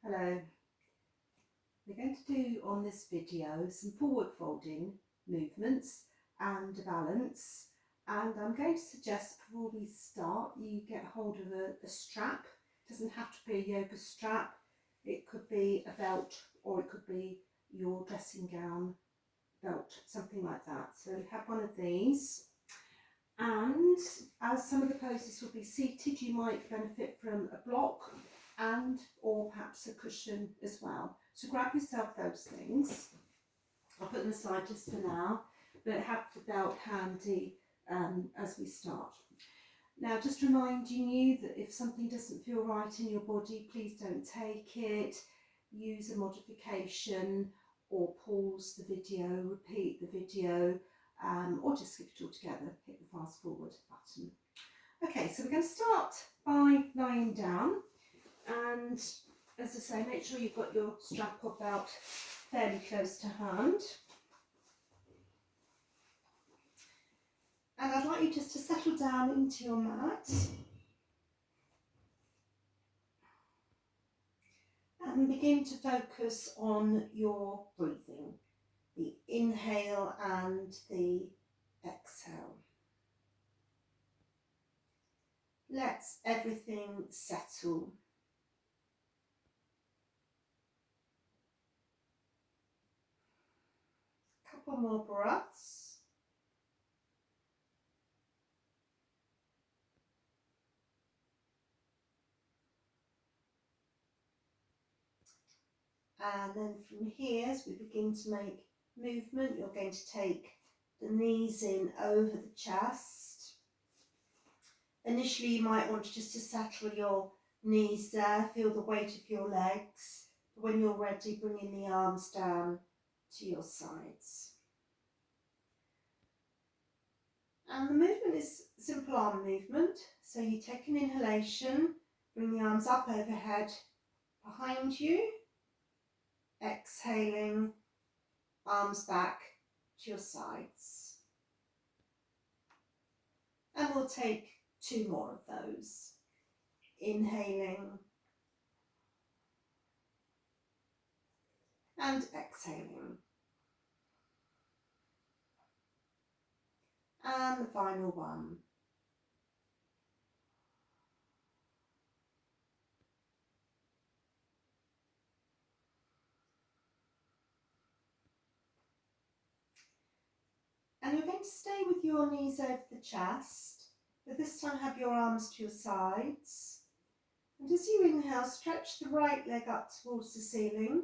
Hello, we're going to do on this video some forward folding movements and a balance, and I'm going to suggest before we start you get hold of a strap. It doesn't have to be a yoga strap, it could be a belt or it could be your dressing gown belt, something like that. So have one of these, and as some of the poses will be seated you might benefit from a block and or perhaps a cushion as well. So grab yourself those things. I'll put them aside just for now, but have the belt handy as we start. Now, just reminding you that if something doesn't feel right in your body, please don't take it. Use a modification or pause the video, repeat the video, or just skip it all together. Hit the fast forward button. Okay, so we're going to start by lying down. And as I say, make sure you've got your strap or belt fairly close to hand. And I'd like you just to settle down into your mat and begin to focus on your breathing, the inhale and the exhale. Let everything settle. Couple more breaths. And then from here, as we begin to make movement, you're going to take the knees in over the chest. Initially, you might want just to settle your knees there, feel the weight of your legs. But when you're ready, bringing the arms down to your sides. And the movement is simple arm movement. So you take an inhalation, bring the arms up overhead behind you. Exhaling, arms back to your sides. And we'll take 2 more of those. Inhaling and exhaling. And the final one. And you're going to stay with your knees over the chest, but this time have your arms to your sides. And as you inhale, stretch the right leg up towards the ceiling.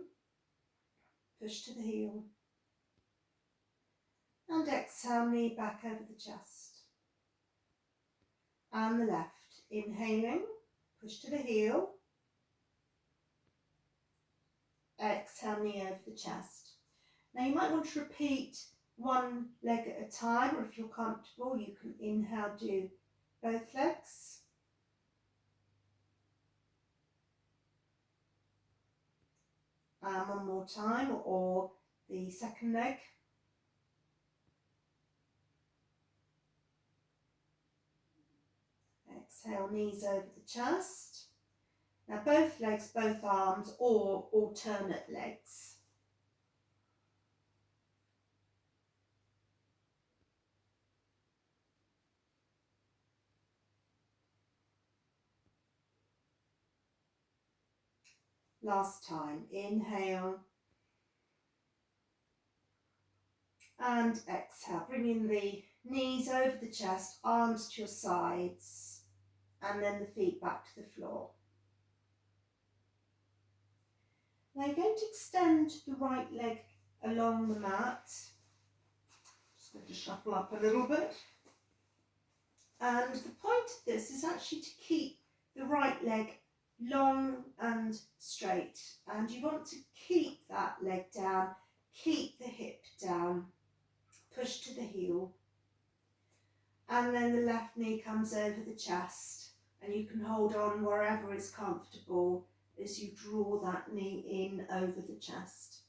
Push to the heel. And exhale, knee back over the chest. And the left. Inhaling, push to the heel. Exhale, knee over the chest. Now you might want to repeat one leg at a time, or if you're comfortable, you can inhale, do both legs. And one more time, or the second leg. Exhale, knees over the chest. Now both legs, both arms, or alternate legs. Last time, inhale and exhale, bringing the knees over the chest, arms to your sides, and then the feet back to the floor. Now you're going to extend the right leg along the mat. Just going to shuffle up a little bit. And the point of this is actually to keep the right leg long and straight, and you want to keep that leg down, keep the hip down, push to the heel, and then the left knee comes over the chest, and you can hold on wherever is comfortable as you draw that knee in over the chest.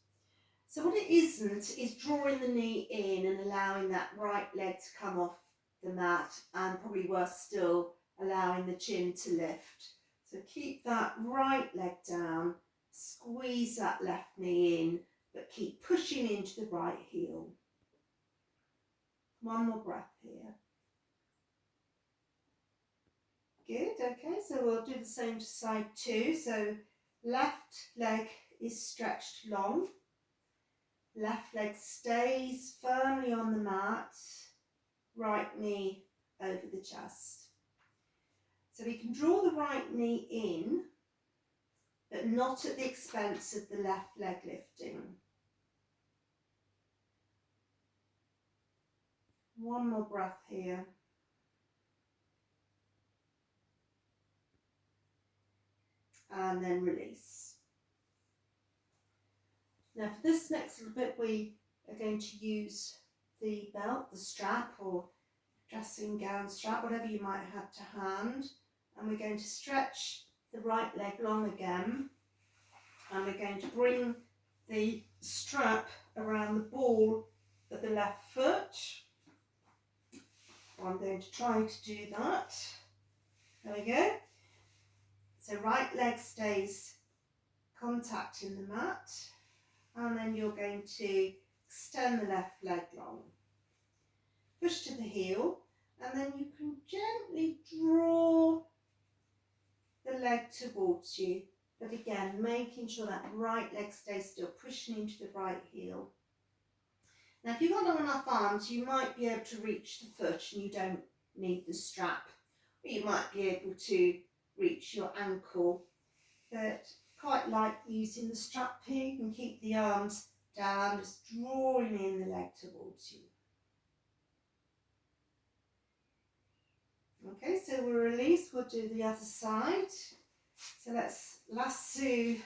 So what it isn't is drawing the knee in and allowing that right leg to come off the mat, and probably worse still, allowing the chin to lift. So keep that right leg down, squeeze that left knee in, but keep pushing into the right heel. One more breath here. Good, okay, so we'll do the same to side two. So left leg is stretched long. Left leg stays firmly on the mat. Right knee over the chest. So we can draw the right knee in, but not at the expense of the left leg lifting. One more breath here. And then release. Now for this next little bit, we are going to use the belt, the strap or dressing gown strap, whatever you might have to hand. And we're going to stretch the right leg long again. And we're going to bring the strap around the ball of the left foot. I'm going to try to do that. There we go. So right leg stays contacting the mat, and then you're going to extend the left leg long. Push to the heel, and then you can gently draw the leg towards you, but again making sure that right leg stays still, pushing into the right heel. Now if you've got long enough arms, you might be able to reach the foot and you don't need the strap, or you might be able to reach your ankle, but quite like using the strap here. You can keep the arms down, just drawing in the leg towards you. Okay, so we'll release, we'll do the other side. So let's lasso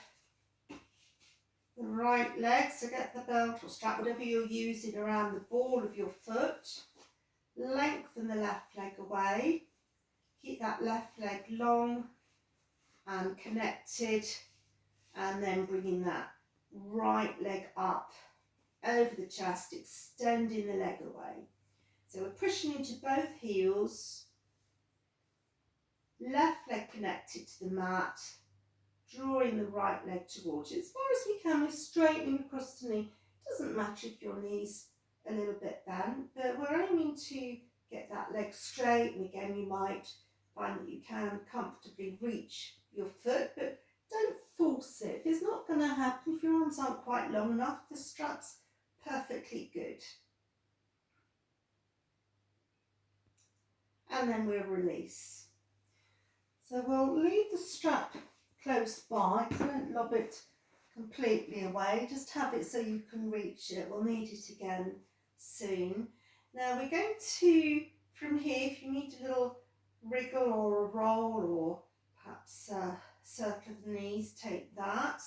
the right leg, so get the belt or strap, whatever you're using, around the ball of your foot. Lengthen the left leg away. Keep that left leg long and connected, and then bringing that right leg up over the chest, extending the leg away. So we're pushing into both heels, left leg connected to the mat, drawing the right leg towards you. As far as we can, we're straightening across the knee. It doesn't matter if your knee's a little bit bent, but we're aiming to get that leg straight, and again you might find that you can comfortably reach your foot, but don't force it. If it's not going to happen, if your arms aren't quite long enough, the strap's perfectly good. And then we'll release. So we'll leave the strap close by. Don't lob it completely away, just have it so you can reach it. We'll need it again soon. Now we're going to, from here, if you need a little wriggle or a roll, or perhaps a circle of the knees, take that.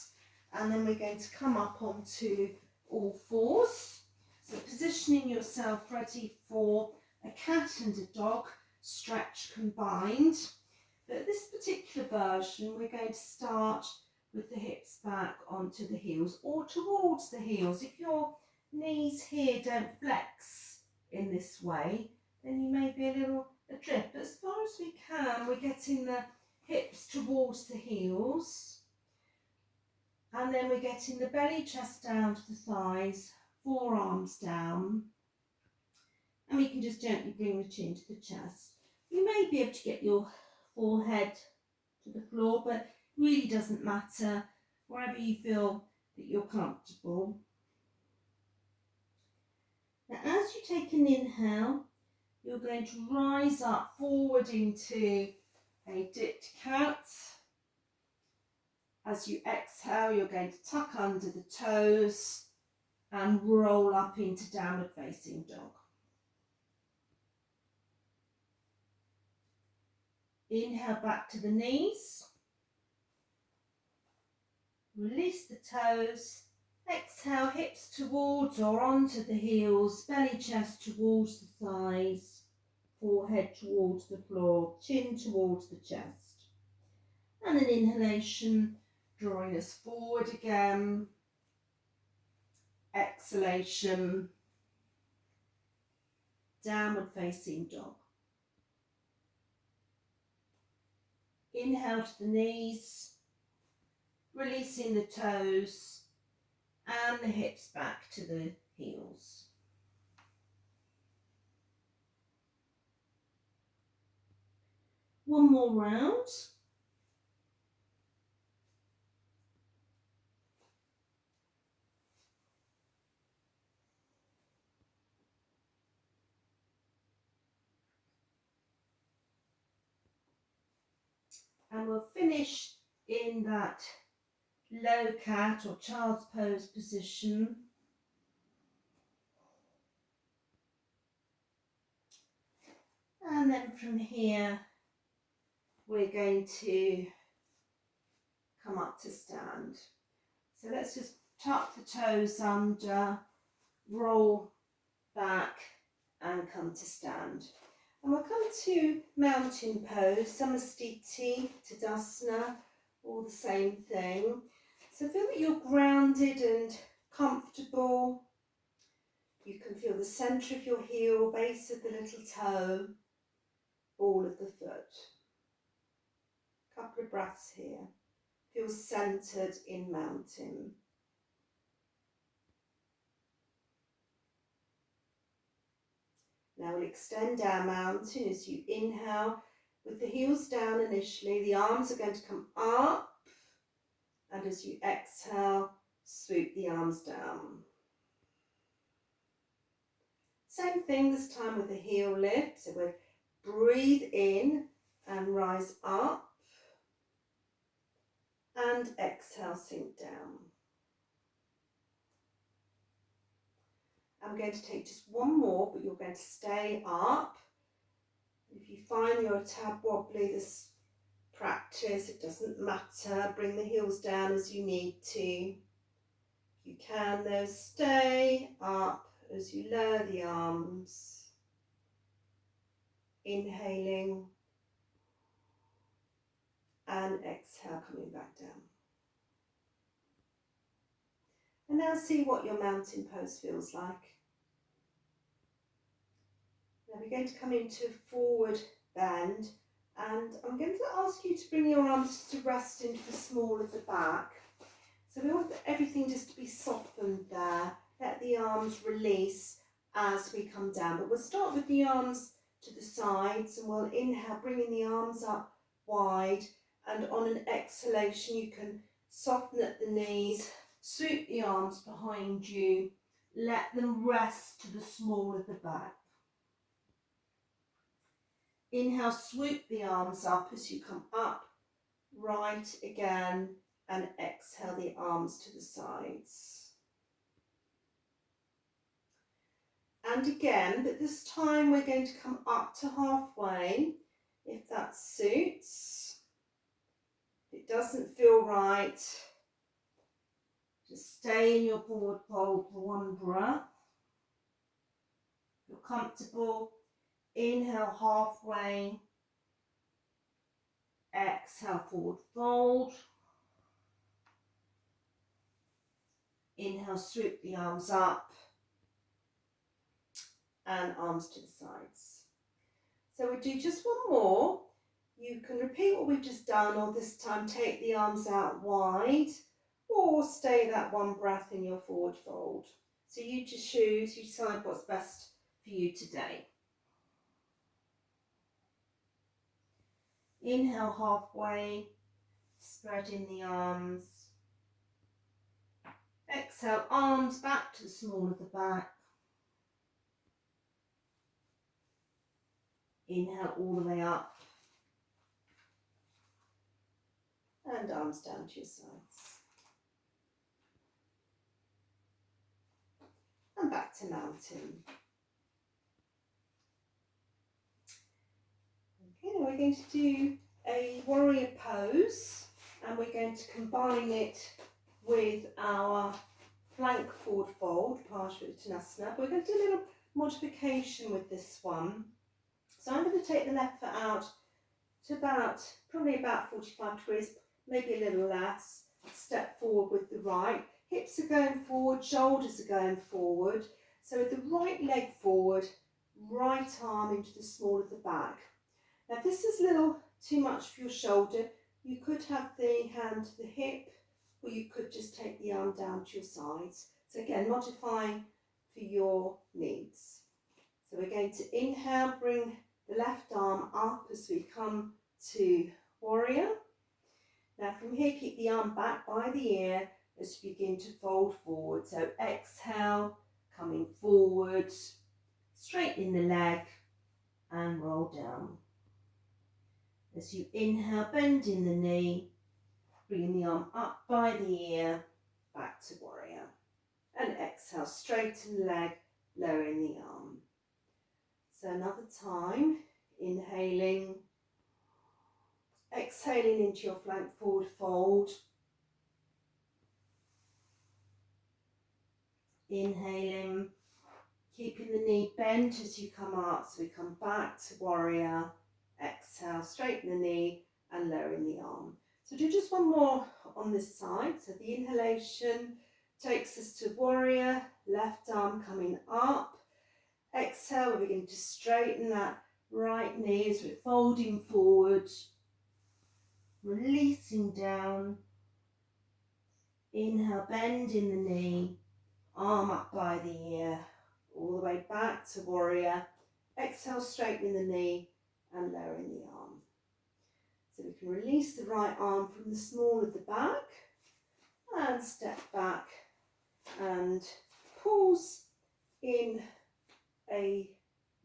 And then we're going to come up onto all fours. So positioning yourself ready for a cat and a dog stretch combined. But this particular version, we're going to start with the hips back onto the heels or towards the heels. If your knees here don't flex in this way, then you may be a little adrift. But as far as we can, we're getting the hips towards the heels, and then we're getting the belly, chest down to the thighs, forearms down, and we can just gently bring the chin to the chest. You may be able to get your forehead to the floor, but it really doesn't matter, wherever you feel that you're comfortable. Now as you take an inhale, you're going to rise up forward into a dipped cat. As you exhale, you're going to tuck under the toes and roll up into downward facing dog. Inhale back to the knees. Release the toes. Exhale, hips towards or onto the heels, belly, chest towards the thighs, forehead towards the floor, chin towards the chest. And an inhalation, drawing us forward again. Exhalation, downward facing dog. Inhale to the knees. releasing the toes and the hips back to the heels. One more round. And we'll finish in that low cat or child's pose position. And then from here, we're going to come up to stand. So let's just tuck the toes under, roll back and come to stand. And we'll come to mountain pose, Samastiti, Tadasana, all the same thing. So feel that you're grounded and comfortable. You can feel the centre of your heel, base of the little toe, ball of the foot. Couple of breaths here. Feel centred in mountain. Now we'll extend our mountain as you inhale with the heels down initially. The arms are going to come up, and as you exhale, swoop the arms down. Same thing this time with the heel lift. So we'll breathe in and rise up, and exhale, sink down. I'm going to take just one more, but you're going to stay up. If you find you're a tad wobbly this practice, it doesn't matter. Bring the heels down as you need to. If you can, though, stay up as you lower the arms. Inhaling and exhale, coming back down. And now see what your mountain pose feels like. Now we're going to come into a forward bend, and I'm going to ask you to bring your arms to rest into the small of the back. So we want everything just to be softened there. Let the arms release as we come down. But we'll start with the arms to the sides, and we'll inhale, bringing the arms up wide. And on an exhalation, you can soften at the knees, swoop the arms behind you, let them rest to the small of the back. Inhale, swoop the arms up as you come up, right again, and exhale the arms to the sides. And again, but this time we're going to come up to halfway, if that suits. If it doesn't feel right, just stay in your forward fold for one breath. If you're comfortable, inhale halfway, exhale forward fold. Inhale, swoop the arms up and arms to the sides. So we do just one more. You can repeat what we've just done, or this time take the arms out wide, or stay that one breath in your forward fold. So you just choose, you decide what's best for you today. Inhale halfway, spreading the arms. Exhale, arms back to the small of the back. Inhale all the way up. And arms down to your sides. And back to mountain. Okay, now we're going to do a warrior pose, and we're going to combine it with our flank forward fold, Parsva-Uttanasana. But we're going to do a little modification with this one. So I'm going to take the left foot out to probably about 45 degrees, maybe a little less. Step forward with the right. Hips are going forward, shoulders are going forward. So with the right leg forward, right arm into the small of the back. Now if this is a little too much for your shoulder, you could have the hand to the hip or you could just take the arm down to your sides. So again, modify for your needs. So we're going to inhale, bring the left arm up as we come to warrior. Now from here, keep the arm back by the ear as you begin to fold forward. So exhale, coming forward, straightening the leg and roll down. As you inhale, bending the knee, bringing the arm up by the ear, back to warrior. And exhale, straighten the leg, lowering the arm. So another time, inhaling, exhaling into your flank forward fold. Inhaling, keeping the knee bent as you come up, so we come back to warrior. Exhale, straighten the knee and lowering the arm. So do just one more on this side. So the inhalation takes us to warrior, left arm coming up. Exhale, we're beginning to straighten that right knee as we're folding forward, releasing down. Inhale, bending the knee, arm up by the ear, all the way back to warrior. Exhale, straightening the knee and lowering the arm. So we can release the right arm from the small of the back and step back and pause in a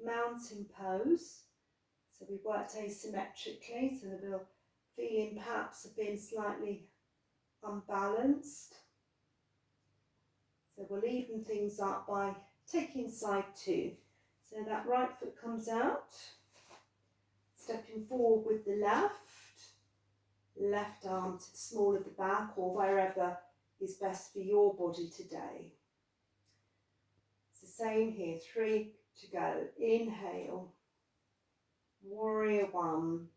mountain pose. So we've worked asymmetrically, so we'll feeling perhaps of being slightly unbalanced. So we'll even things up by taking side two. So that right foot comes out, stepping forward with the left arm to the small of the back or wherever is best for your body today. It's the same here, 3 to go. Inhale, warrior 1,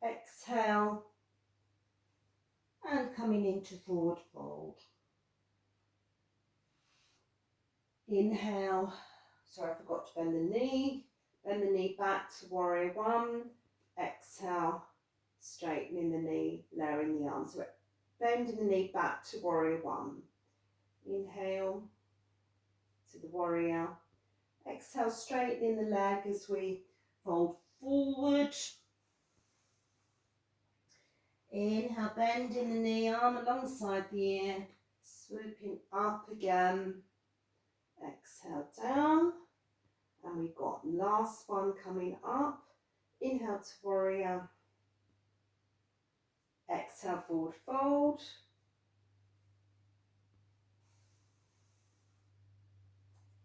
exhale, and coming into forward fold. Inhale, sorry I forgot to bend the knee back to warrior 1, exhale, straightening the knee, lowering the arms. So we're bending the knee back to warrior 1. Inhale to the warrior, exhale, straightening the leg as we fold forward. Inhale, bending the knee, arm alongside the ear, swooping up again. Exhale down, and we've got last one coming up. Inhale to warrior, exhale forward fold,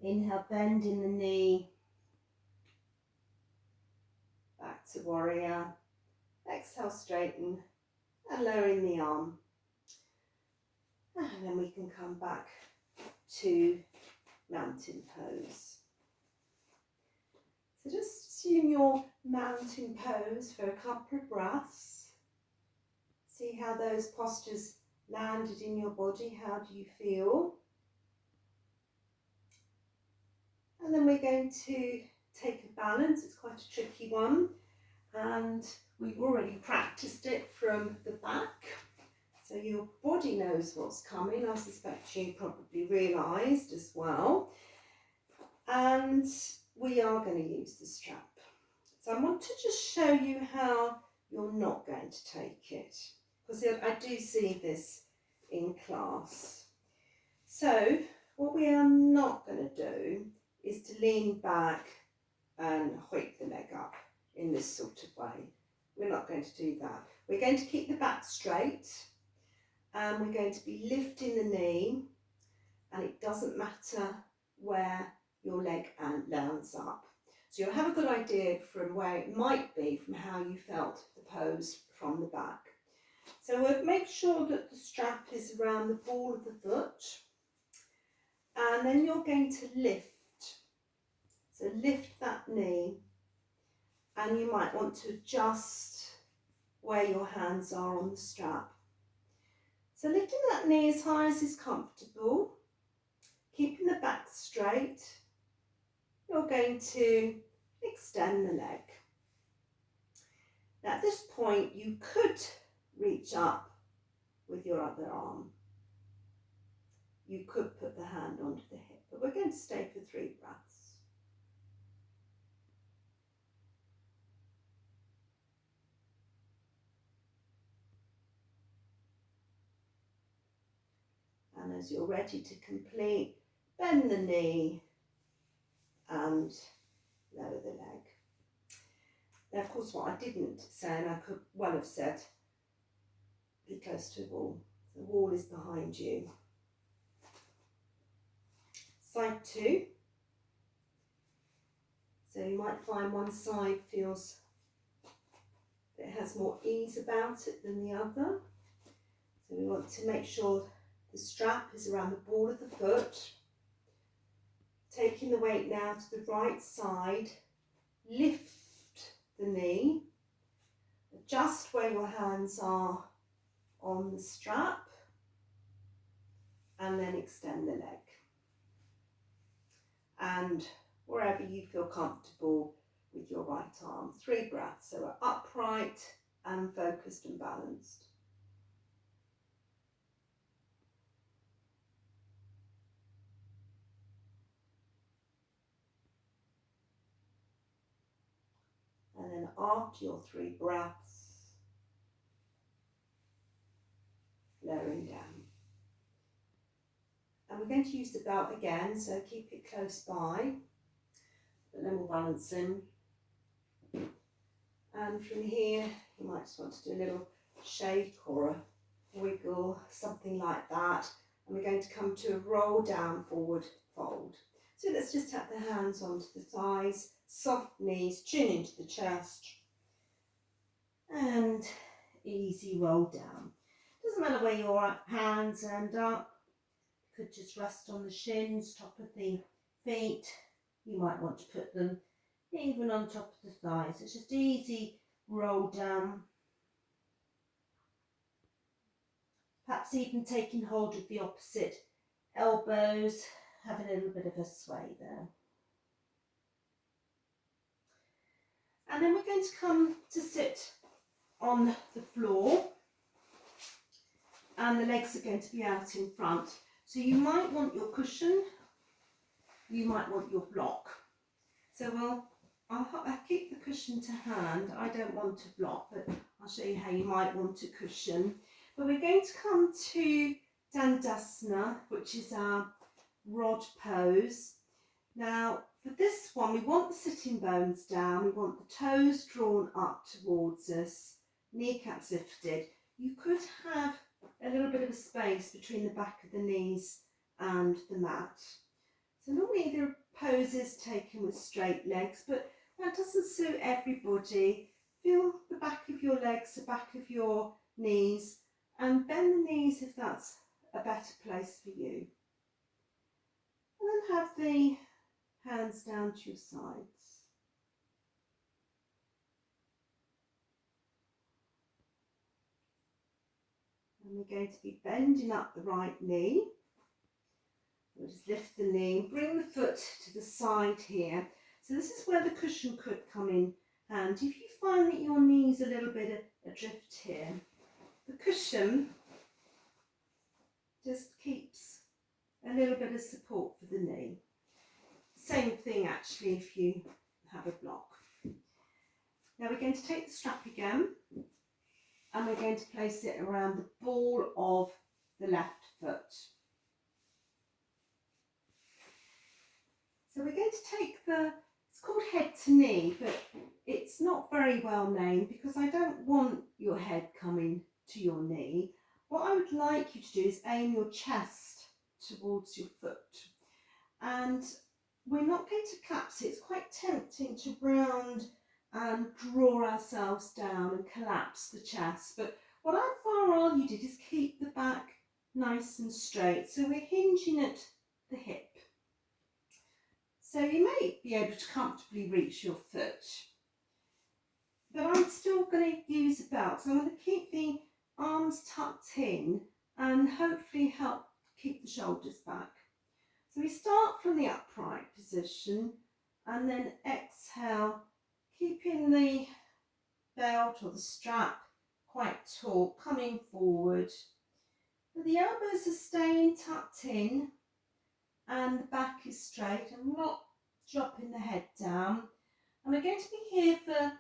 inhale bending the knee, back to warrior, exhale straighten and lowering the arm, and then we can come back to mountain pose. So just assume your mountain pose for a couple of breaths. See how those postures landed in your body. How do you feel? And then we're going to take a balance. It's quite a tricky one, and we've already practiced it from the back. So your body knows what's coming. I suspect you probably realised as well. And we are going to use the strap. So I want to just show you how you're not going to take it, because I do see this in class. So what we are not going to do is to lean back and hoik the leg up in this sort of way. We're not going to do that. We're going to keep the back straight, and we're going to be lifting the knee, and it doesn't matter where your leg lands up. So you'll have a good idea from where it might be from how you felt the pose from the back. So we'll make sure that the strap is around the ball of the foot, and then you're going to lift. So lift that knee, and you might want to adjust where your hands are on the strap. So lifting that knee as high as is comfortable, keeping the back straight, you're going to extend the leg. Now at this point you could reach up with your other arm. You could put the hand onto the hip, but we're going to stay for 3 breaths. And as you're ready to complete, bend the knee and lower the leg. Now, of course, what I didn't say, and I could well have said, be close to the wall. The wall is behind you. Side 2. So you might find one side feels that it has more ease about it than the other. So we want to make sure the strap is around the ball of the foot. Taking the weight now to the right side, lift the knee, adjust where your hands are on the strap, and then extend the leg. And wherever you feel comfortable with your right arm. 3 breaths, so we're upright and focused and balanced. And then after your 3 breaths, lowering down. And we're going to use the belt again, so keep it close by, but then we'll balance in. And from here, you might just want to do a little shake or a wiggle, something like that. And we're going to come to a roll down forward fold. So let's just tap the hands onto the thighs, soft knees, chin into the chest, and easy roll down. Doesn't matter where your hands end up. You could just rest on the shins, top of the feet. You might want to put them even on top of the thighs. It's just easy roll down. Perhaps even taking hold of the opposite elbows, have a little bit of a sway there. And then we're going to come to sit on the floor, and the legs are going to be out in front. So you might want your cushion, you might want your block. So I'll keep the cushion to hand. I don't want to block, but I'll show you how you might want a cushion. But we're going to come to Dandasana, which is our rod pose. Now, for this one, we want the sitting bones down. We want the toes drawn up towards us, kneecaps lifted. You could have a little bit of a space between the back of the knees and the mat. So normally there are poses taken with straight legs, but that doesn't suit everybody. Feel the back of your legs, the back of your knees, and bend the knees if that's a better place for you. And then have the hands down to your sides. And we're going to be bending up the right knee. We'll just lift the knee, bring the foot to the side here. So this is where the cushion could come in. And if you find that your knee's a little bit adrift here, the cushion just keeps a little bit of support for the knee. Same thing actually if you have a block. Now we're going to take the strap again, and we're going to place it around the ball of the left foot. So we're going to take it's called head to knee, but it's not very well named because I don't want your head coming to your knee. What I would like you to do is aim your chest towards your foot. And we're not going to collapse it. It's quite tempting to round and draw ourselves down and collapse the chest. But what I'd far rather you did is keep the back nice and straight. So we're hinging at the hip. So you may be able to comfortably reach your foot. But I'm still going to use a belt. So I'm going to keep the arms tucked in and hopefully help keep the shoulders back. So we start from the upright position and then exhale, keeping the belt or the strap quite tall, coming forward, But the elbows are staying tucked in and the back is straight. I'm not dropping the head down. And we're going to be here for a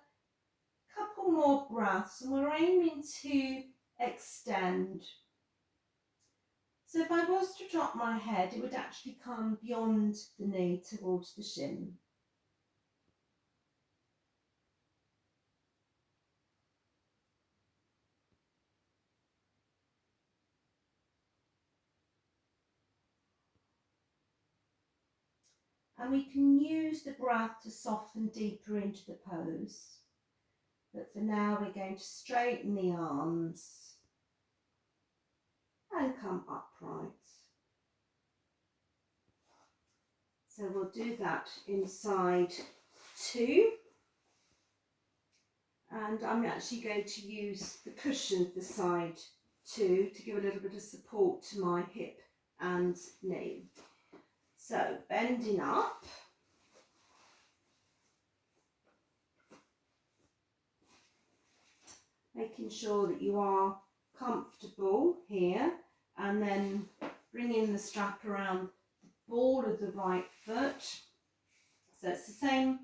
couple more breaths and we're aiming to extend. So if I was to drop my head, it would actually come beyond the knee towards the shin. And we can use the breath to soften deeper into the pose. But for now, we're going to straighten the arms and come upright. So we'll do that in side 2. And I'm actually going to use the cushion for side 2 to give a little bit of support to my hip and knee. So bending up. Making sure that you are comfortable here, and then bringing the strap around the ball of the right foot. So it's the same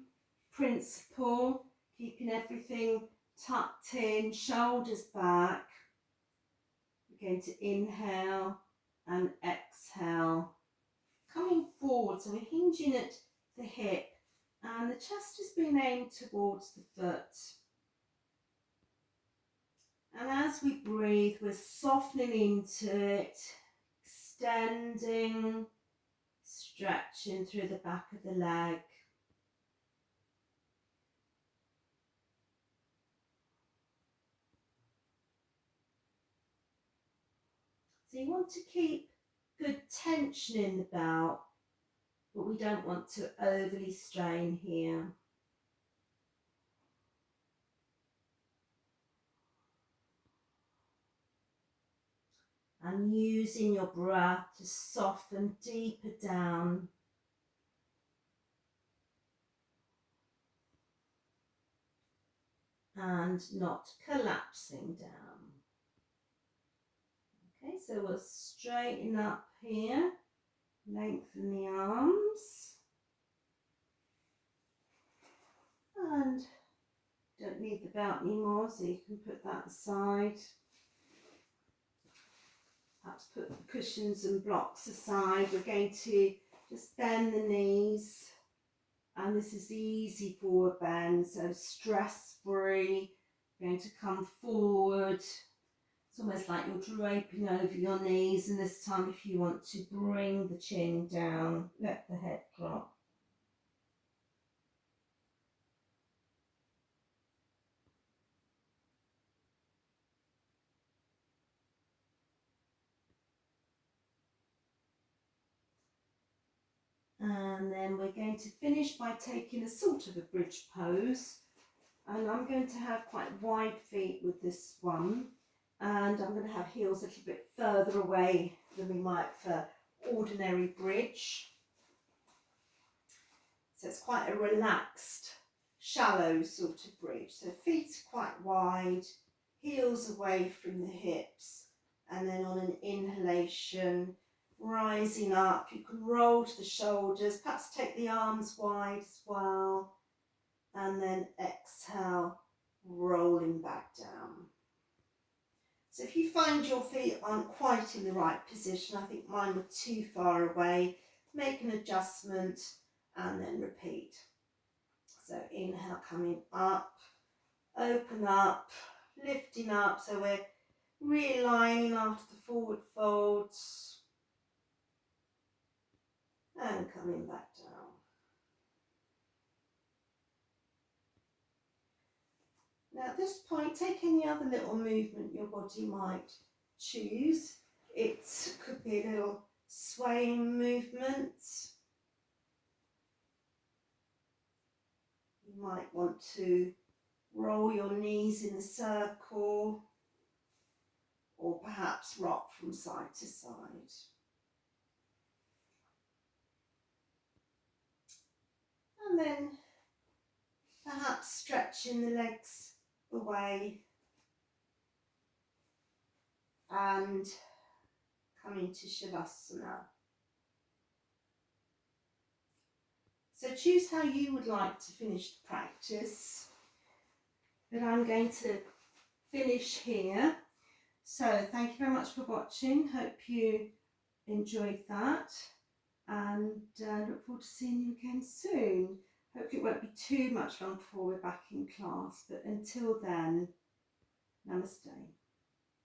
principle, keeping everything tucked in, shoulders back. We're going to inhale and exhale. Coming forward, so we're hinging at the hip and the chest is being aimed towards the foot. And as we breathe, we're softening into it, extending, stretching through the back of the leg. So you want to keep good tension in the belt, but we don't want to overly strain here. And using your breath to soften deeper down. And not collapsing down. Okay, so we'll straighten up here, lengthen the arms. And don't need the belt anymore, so you can put that aside. Perhaps put the cushions and blocks aside. We're going to just bend the knees, and this is the easy forward bend, so stress free. Going to come forward. It's almost like you're draping over your knees, and this time if you want to bring the chin down, let the head drop. And then we're going to finish by taking a sort of a bridge pose. And I'm going to have quite wide feet with this one. And I'm going to have heels a little bit further away than we might for ordinary bridge. So it's quite a relaxed, shallow sort of bridge. So feet are quite wide, heels away from the hips. And then on an inhalation, rising up, you can roll to the shoulders, perhaps take the arms wide as well, and then exhale, rolling back down. So if you find your feet aren't quite in the right position, I think mine were too far away, make an adjustment and then repeat. So inhale, coming up, open up, lifting up, so we're realigning after the forward folds. And coming back down. Now at this point, take any other little movement your body might choose. It could be a little swaying movement. You might want to roll your knees in a circle, or perhaps rock from side to side. And then perhaps stretching the legs away and come into Shavasana. So choose how you would like to finish the practice, but I'm going to finish here. So thank you very much for watching. Hope you enjoyed that, and look forward to seeing you again soon. Hopefully it won't be too much long before we're back in class, but until then, namaste.